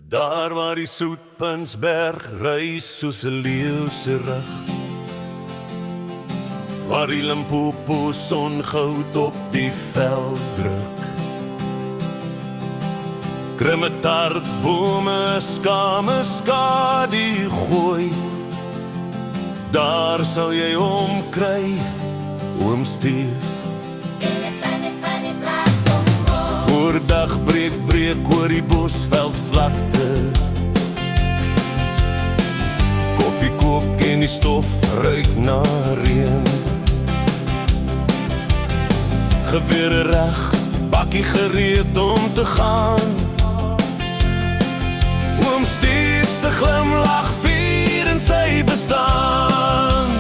Daar waar die Soetpunsberg reis soos 'n leeu se rug, waar die Limpopo son goud op die veld druk, Krimmetartbome skame skadu gooi, daar sal jy hom kry, oom Stief. Voordag breek oor die bosveldvlakte, koffie kook en die stof ruik na reën. Gewere reg, bakkie gereed om te gaan, oom Stief se glimlach vier in sy bestaan.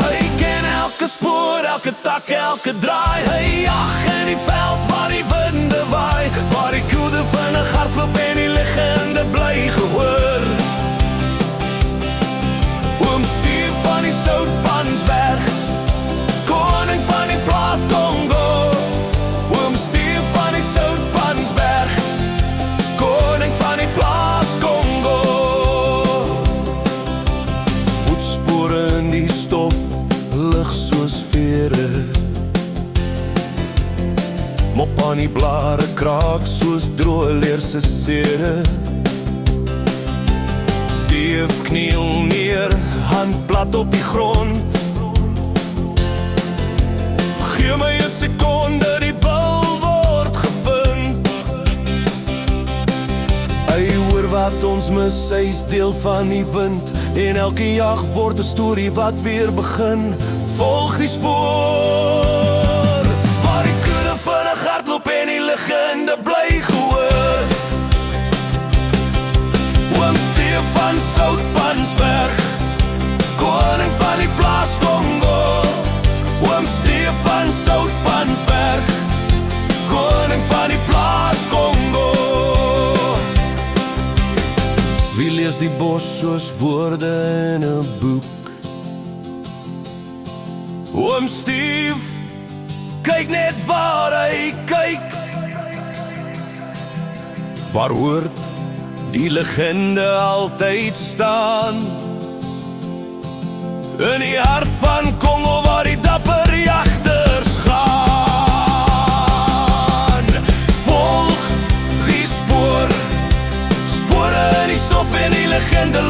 Hy ken elke spoor, elke tak, elke draai. Hy jag in die veld waar die winde waai, waar die koede vinnig hardloop en die liggende bly gehoor. Oom Stief van die Soutpansberg, koning van die plaas Congo. Oom Stief van die Soutpansberg, koning van die plaas Congo. Voetspore in die stof, lig soos vere, mop aan die blare kraak soos droë leer se sere. Stief kniel neer, hand plat op die grond, gee my 'n sekonde, die bil word gevind. Hy hoor wat ons mis, hy's deel van die wind, en elke jag word 'n storie wat weer begin. Volg die spoor, waar die koede vinnig hardloop en die liggende bly gehoor. Oom Stief van Soutpansberg, koning van die plaas Congo. Oom Stief van Soutpansberg, koning van die plaas Congo. Wie lees die bos soos woorde in 'n boek? Oom Stief, kyk net waar hy kyk, waar hoort die legende altyd staan. In die hart van Congo waar die dapper jagters gaan. Volg die spoor, spore in die stof en die legende